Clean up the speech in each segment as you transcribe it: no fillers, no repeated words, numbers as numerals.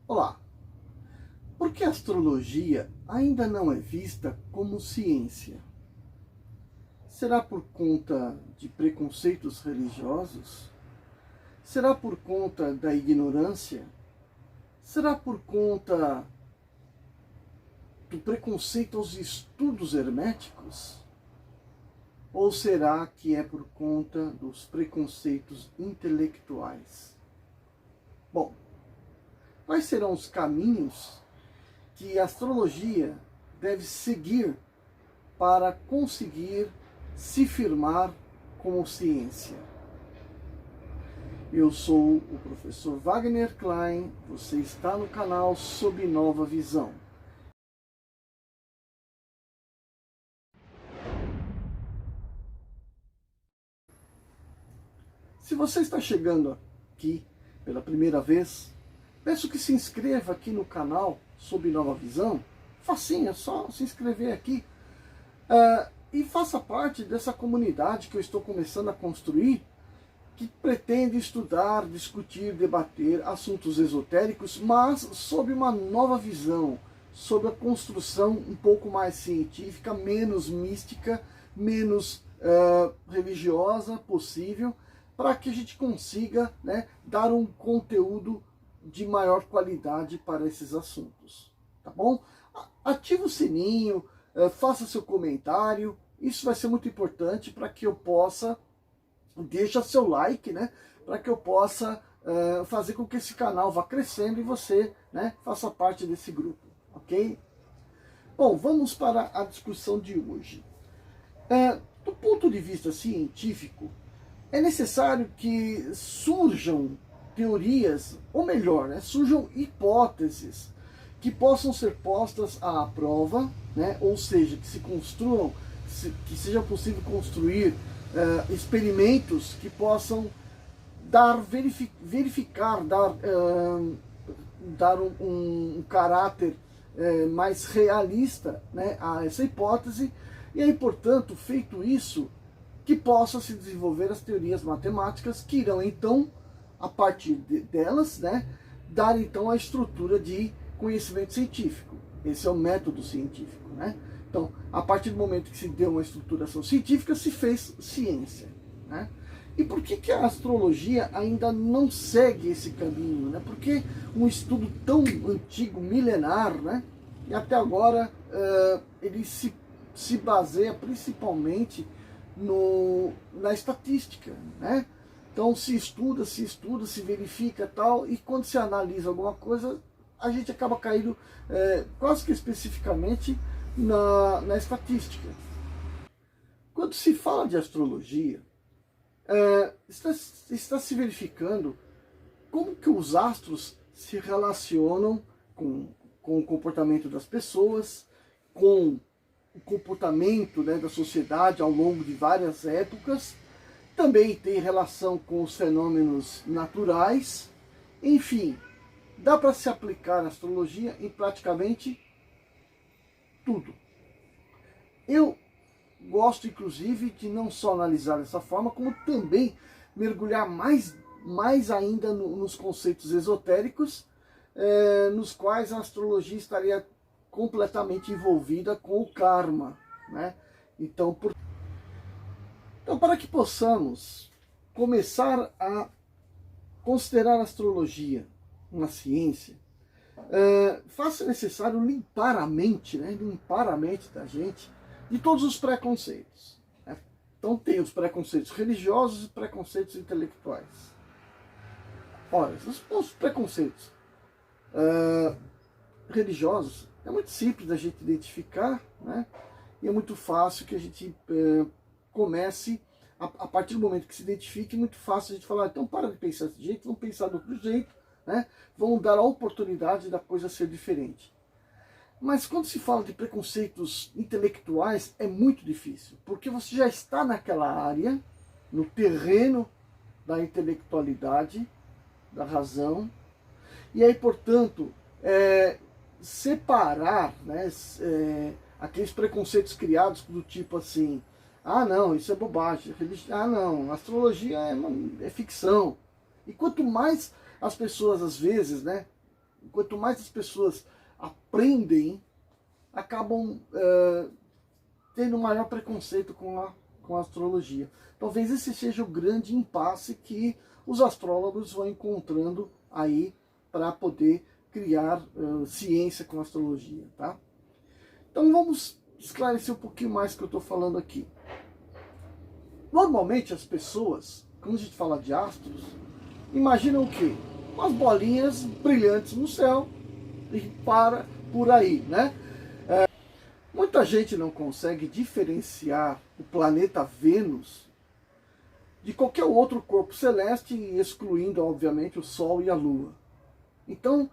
Olá! Por que a astrologia ainda não é vista como ciência? Será por conta de preconceitos religiosos? Será por conta da ignorância? Será por conta do preconceito aos estudos herméticos? Ou será que é por conta dos preconceitos intelectuais? Bom, quais serão os caminhos que a astrologia deve seguir para conseguir se firmar como ciência? Eu sou o professor Wagner Klein, você está no canal Sob Nova Visão. Se você está chegando aqui pela primeira vez, peço que se inscreva aqui no canal Sob Nova Visão. Facinho, é só se inscrever aqui. E faça parte dessa comunidade que eu estou começando a construir, que pretende estudar, discutir, debater assuntos esotéricos, mas sob uma nova visão, sob a construção um pouco mais científica, menos mística, menos religiosa possível, para que a gente consiga, né, dar um conteúdo de maior qualidade para esses assuntos, tá bom? Ative o sininho, faça seu comentário, isso vai ser muito importante para que eu possa, deixa seu like, né, para que eu possa fazer com que esse canal vá crescendo e você, né, faça parte desse grupo, ok? Bom, vamos para a discussão de hoje. Do ponto de vista científico, é necessário que surjam teorias, ou melhor, né, surjam hipóteses que possam ser postas à prova, né, ou seja, que se construam, que seja possível construir experimentos que possam verificar, dar um caráter mais realista, né, a essa hipótese, e aí, portanto, feito isso, que possa se desenvolver as teorias matemáticas que irão, então, a partir delas, né, dar, então, a estrutura de conhecimento científico. Esse é o método científico, né? Então, a partir do momento que se deu uma estruturação científica, se fez ciência, né? E por que a astrologia ainda não segue esse caminho, né? Porque um estudo tão antigo, milenar, né, e até agora ele se baseia principalmente na estatística, né? Então se estuda, se verifica tal, e quando se analisa alguma coisa, a gente acaba caindo quase que especificamente na estatística. Quando se fala de astrologia, está se verificando como que os astros se relacionam com o comportamento das pessoas, com o comportamento, né, da sociedade ao longo de várias épocas, também tem relação com os fenômenos naturais, enfim, dá para se aplicar a astrologia em praticamente tudo. Eu gosto, inclusive, de não só analisar dessa forma, como também mergulhar mais ainda nos conceitos esotéricos, nos quais a astrologia estaria completamente envolvida com o karma, né? Então, para que possamos começar a considerar a astrologia uma ciência, faça necessário limpar a mente, né? Limpar a mente da gente de todos os preconceitos, né? Então tem os preconceitos religiosos e preconceitos intelectuais. Ora, os preconceitos religiosos é muito simples da gente identificar, né? E é muito fácil que a gente comece, a partir do momento que se identifique, é muito fácil a gente falar, então para de pensar desse jeito, vamos pensar do outro jeito, né? Vamos dar a oportunidade da coisa ser diferente. Mas quando se fala de preconceitos intelectuais, é muito difícil, porque você já está naquela área, no terreno da intelectualidade, da razão, e aí, portanto, separar, né, aqueles preconceitos criados do tipo assim, ah não, isso é bobagem, ah não, astrologia é ficção. E quanto mais as pessoas às vezes, né, quanto mais as pessoas aprendem, acabam tendo um maior preconceito com a astrologia. Talvez esse seja o grande impasse que os astrólogos vão encontrando aí para poder criar ciência com a astrologia, tá? Então vamos esclarecer um pouquinho mais o que eu estou falando aqui. Normalmente as pessoas, quando a gente fala de astros, imaginam o quê? Umas bolinhas brilhantes no céu e para por aí, né? Muita gente não consegue diferenciar o planeta Vênus de qualquer outro corpo celeste, excluindo, obviamente, o Sol e a Lua. Então,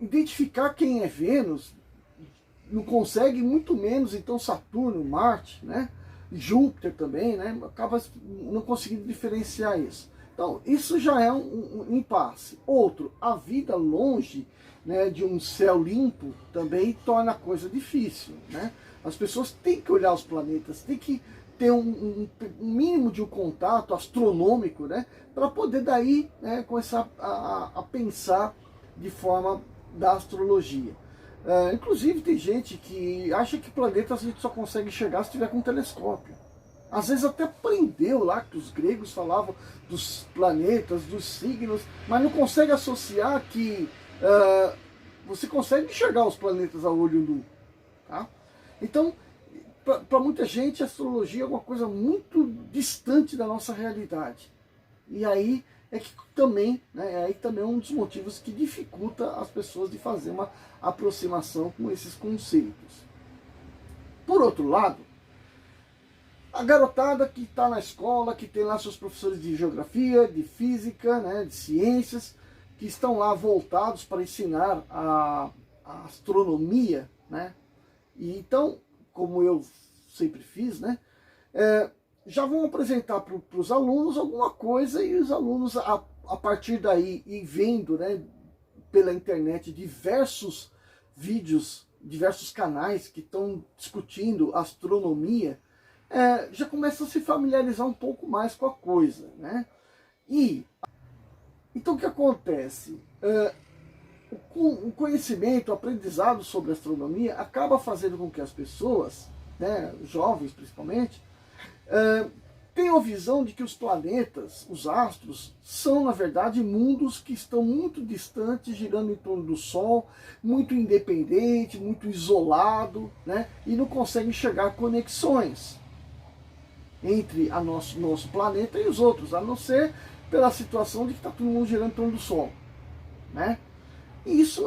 identificar quem é Vênus não consegue, muito menos então Saturno, Marte, né? Júpiter também, né? Acaba não conseguindo diferenciar isso. Então, isso já é um impasse. Outro, a vida longe, né, de um céu limpo também torna a coisa difícil, né? As pessoas têm que olhar os planetas, têm que ter um mínimo de um contato astronômico, né, para poder daí, né, começar a pensar de forma da astrologia. Inclusive tem gente que acha que planetas a gente só consegue enxergar se tiver com um telescópio. Às vezes até aprendeu lá que os gregos falavam dos planetas, dos signos, mas não consegue associar que você consegue enxergar os planetas a olho nu. Tá? Então, para muita gente, a astrologia é uma coisa muito distante da nossa realidade. E aí é que também, né, aí também é um dos motivos que dificulta as pessoas de fazer uma aproximação com esses conceitos. Por outro lado, a garotada que está na escola, que tem lá seus professores de geografia, de física, né, de ciências, que estão lá voltados para ensinar a astronomia, né? E então, como eu sempre fiz, né, já vão apresentar para os alunos alguma coisa e os alunos, a partir daí, e vendo, né, pela internet diversos vídeos, diversos canais que estão discutindo astronomia, já começam a se familiarizar um pouco mais com a coisa, né? E então o que acontece? O conhecimento, o aprendizado sobre astronomia acaba fazendo com que as pessoas, né, jovens principalmente, tenham a visão de que os planetas, os astros, são na verdade mundos que estão muito distantes, girando em torno do Sol, muito independente, muito isolado, né, e não conseguem enxergar conexões entre nosso planeta e os outros, a não ser pela situação de que está todo mundo girando em torno do Sol, né? E isso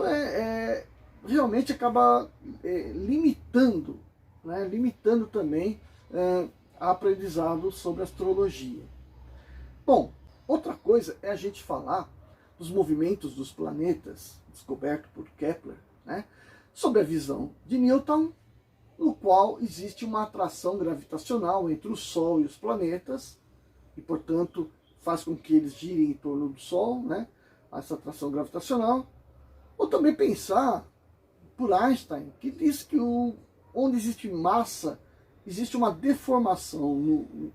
realmente acaba limitando, né? Limitando também aprendizado sobre astrologia. Bom, outra coisa é a gente falar dos movimentos dos planetas, descoberto por Kepler, né? Sobre a visão de Newton, no qual existe uma atração gravitacional entre o Sol e os planetas, e portanto faz com que eles girem em torno do Sol, né? Essa atração gravitacional. Ou também pensar por Einstein, que diz que onde existe massa, existe uma deformação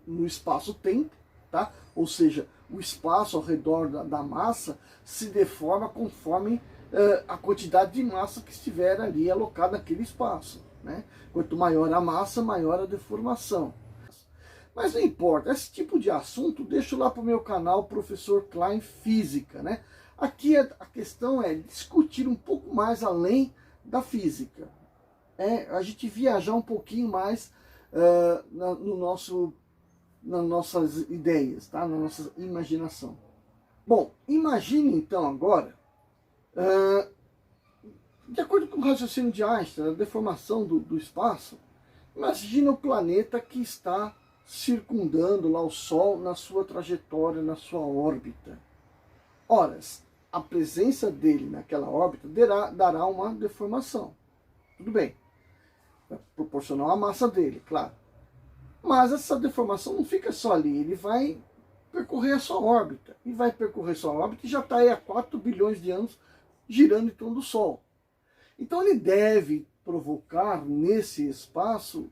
no espaço-tempo, tá? Ou seja, o espaço ao redor da massa se deforma conforme a quantidade de massa que estiver ali alocada naquele espaço, né? Quanto maior a massa, maior a deformação. Mas não importa, esse tipo de assunto deixo lá para o meu canal Professor Klein Física, né? Aqui a questão é discutir um pouco mais além da física. A gente viajar um pouquinho mais nas nossas ideias, tá? Na nossa imaginação. Bom, imagine então agora, de acordo com o raciocínio de Einstein, a deformação do espaço, imagine o planeta que está circundando lá o Sol na sua trajetória, na sua órbita. Ora, a presença dele naquela órbita dará uma deformação. Tudo bem. Vai proporcional à massa dele, claro. Mas essa deformação não fica só ali. Ele vai percorrer a sua órbita. E vai percorrer sua órbita e já está aí há 4 bilhões de anos girando em torno do Sol. Então ele deve provocar nesse espaço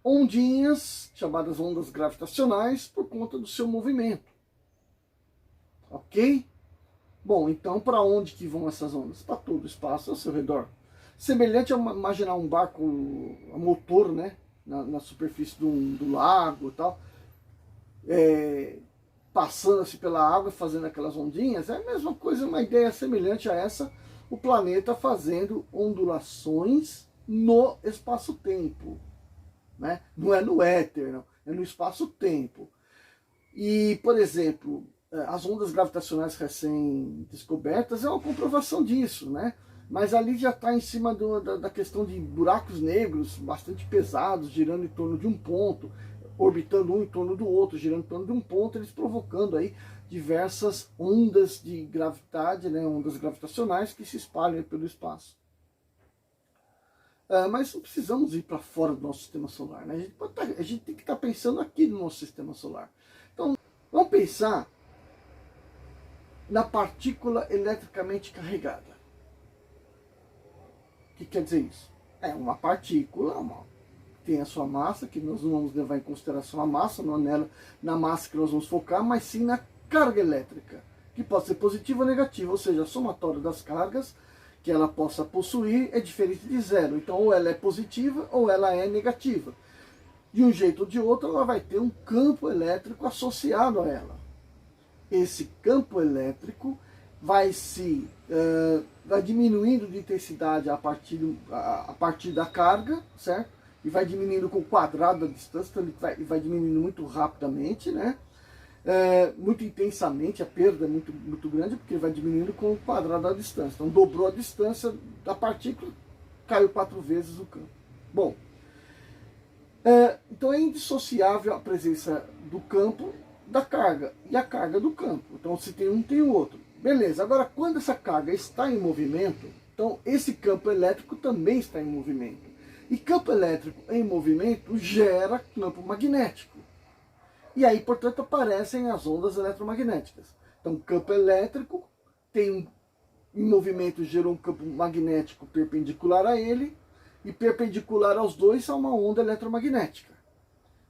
ondinhas, chamadas ondas gravitacionais, por conta do seu movimento. Ok? Bom, então para onde que vão essas ondas? Para todo o espaço ao seu redor. Semelhante a imaginar um barco a motor, né, na superfície do lago e tal, passando assim pela água, fazendo aquelas ondinhas. É a mesma coisa, uma ideia semelhante a essa, o planeta fazendo ondulações no espaço-tempo, né? Não é no éter, não, é no espaço-tempo. E, por exemplo, as ondas gravitacionais recém-descobertas é uma comprovação disso, né? Mas ali já está em cima da questão de buracos negros bastante pesados, girando em torno de um ponto, orbitando um em torno do outro, girando em torno de um ponto, eles provocando aí diversas ondas de gravidade, né? Ondas gravitacionais que se espalham pelo espaço. Mas não precisamos ir para fora do nosso sistema solar, né? A gente tem que estar pensando aqui no nosso sistema solar. Então, vamos pensar na partícula eletricamente carregada. O que quer dizer isso? É uma partícula, tem a sua massa, que nós não vamos levar em consideração a massa, não é na massa que nós vamos focar, mas sim na carga elétrica, que pode ser positiva ou negativa, ou seja, a somatória das cargas que ela possa possuir é diferente de zero. Então, ou ela é positiva ou ela é negativa. De um jeito ou de outro, ela vai ter um campo elétrico associado a ela. Esse campo elétrico vai vai diminuindo de intensidade a partir da carga, certo? E vai diminuindo com o quadrado da distância, então ele vai diminuindo muito rapidamente, né? Muito intensamente, a perda é muito grande, porque ele vai diminuindo com o quadrado da distância. Então dobrou a distância da partícula, caiu 4 vezes o campo. Bom, então é indissociável a presença do campo da carga e a carga do campo. Então se tem um, tem o outro. Beleza, agora quando essa carga está em movimento, então esse campo elétrico também está em movimento. E campo elétrico em movimento gera campo magnético. E aí, portanto, aparecem as ondas eletromagnéticas. Então, campo elétrico em movimento gerou um campo magnético perpendicular a ele, e perpendicular aos dois há uma onda eletromagnética.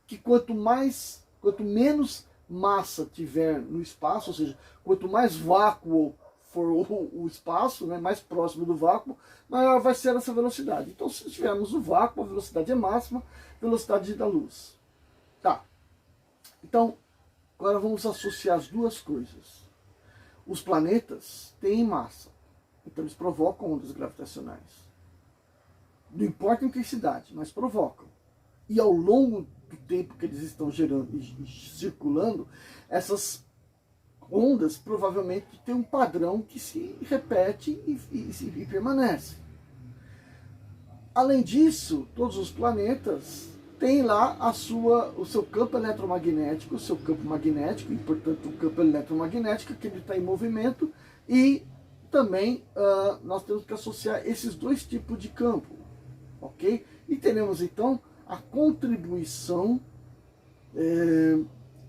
Que quanto menos massa tiver no espaço, ou seja, quanto mais vácuo for o espaço, né, mais próximo do vácuo, maior vai ser essa velocidade. Então, se tivermos o vácuo, a velocidade é máxima, velocidade da luz. Tá. Então, agora vamos associar as duas coisas. Os planetas têm massa, então eles provocam ondas gravitacionais. Não importa a intensidade, mas provocam. E ao longo do tempo que eles estão gerando e circulando, essas ondas provavelmente têm um padrão que se repete e permanece. Além disso, todos os planetas têm lá o seu campo eletromagnético, o seu campo magnético, e portanto o campo eletromagnético, que ele está em movimento, e também nós temos que associar esses dois tipos de campo, ok? E teremos então a contribuição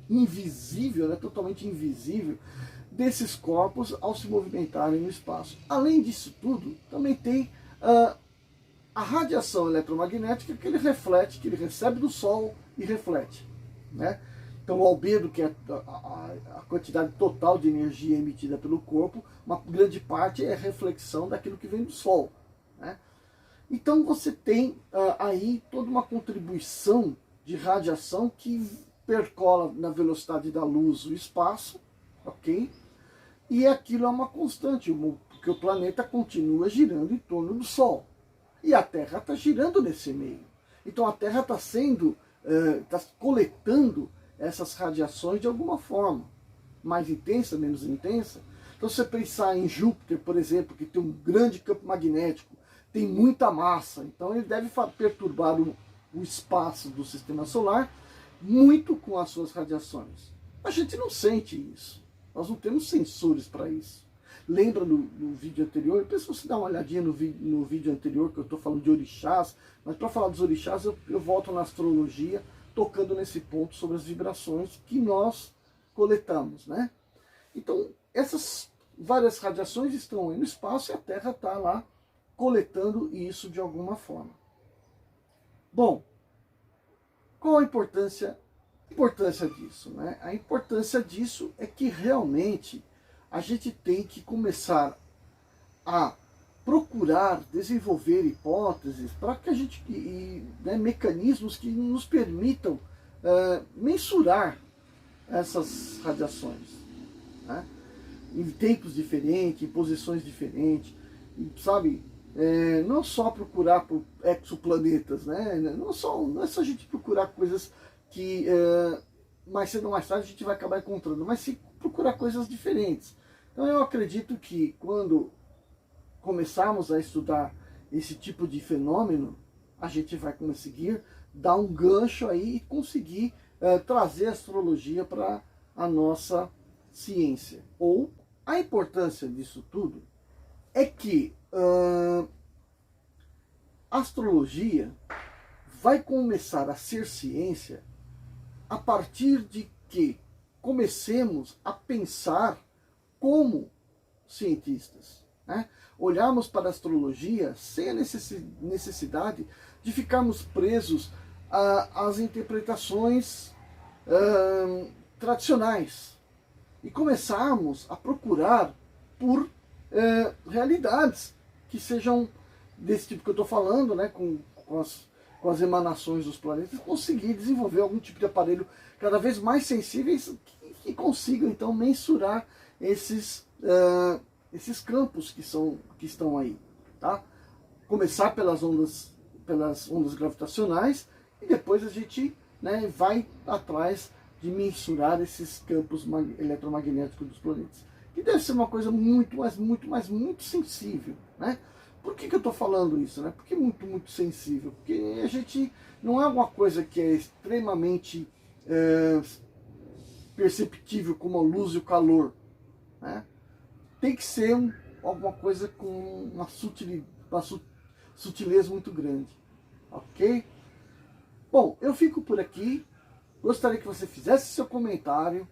invisível, né, totalmente invisível, desses corpos ao se movimentarem no espaço. Além disso tudo, também tem a radiação eletromagnética que ele reflete, que ele recebe do Sol e reflete, né? Então o albedo, que é a quantidade total de energia emitida pelo corpo, uma grande parte é reflexão daquilo que vem do Sol, né? Então você tem aí toda uma contribuição de radiação que percola na velocidade da luz o espaço, ok? E aquilo é uma constante, porque o planeta continua girando em torno do Sol. E a Terra está girando nesse meio. Então a Terra está está coletando essas radiações de alguma forma. Mais intensa, menos intensa. Então se você pensar em Júpiter, por exemplo, que tem um grande campo magnético, tem muita massa, então ele deve perturbar o espaço do sistema solar muito com as suas radiações. A gente não sente isso. Nós não temos sensores para isso. Lembra no vídeo anterior? Depois você dá uma olhadinha no vídeo anterior, que eu estou falando de orixás, mas para falar dos orixás eu volto na astrologia, tocando nesse ponto sobre as vibrações que nós coletamos, né? Então, essas várias radiações estão aí no espaço e a Terra está lá coletando isso de alguma forma. Bom, qual a importância disso, né? A importância disso é que realmente a gente tem que começar a procurar desenvolver hipóteses para que a gente, né, mecanismos que nos permitam mensurar essas radiações, né, em tempos diferentes, em posições diferentes, sabe? Não só procurar por exoplanetas, né? Não é só a gente procurar coisas que mais cedo ou mais tarde a gente vai acabar encontrando, mas sim procurar coisas diferentes. Então eu acredito que quando começarmos a estudar esse tipo de fenômeno, a gente vai conseguir dar um gancho aí e conseguir trazer a astrologia para a nossa ciência. Ou a importância disso tudo é que a astrologia vai começar a ser ciência a partir de que comecemos a pensar como cientistas, né? Olharmos para a astrologia sem a necessidade de ficarmos presos às interpretações tradicionais e começarmos a procurar por realidades que sejam desse tipo que eu estou falando, né, com as emanações dos planetas, conseguir desenvolver algum tipo de aparelho cada vez mais sensíveis que consigam então mensurar esses campos que estão aí, tá? Começar pelas ondas gravitacionais e depois a gente, né, vai atrás de mensurar esses campos eletromagnéticos dos planetas, que deve ser uma coisa muito sensível, né? Por que eu estou falando isso, né? Porque muito sensível, porque a gente não é uma coisa que é extremamente perceptível como a luz e o calor, né? Tem que ser alguma coisa com uma sutileza muito grande, ok? Bom, eu fico por aqui. Gostaria que você fizesse seu comentário,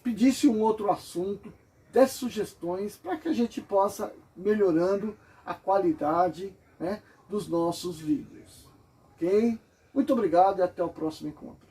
pedisse um outro assunto, desse sugestões para que a gente possa melhorando a qualidade, né, dos nossos vídeos, ok? Muito obrigado e até o próximo encontro.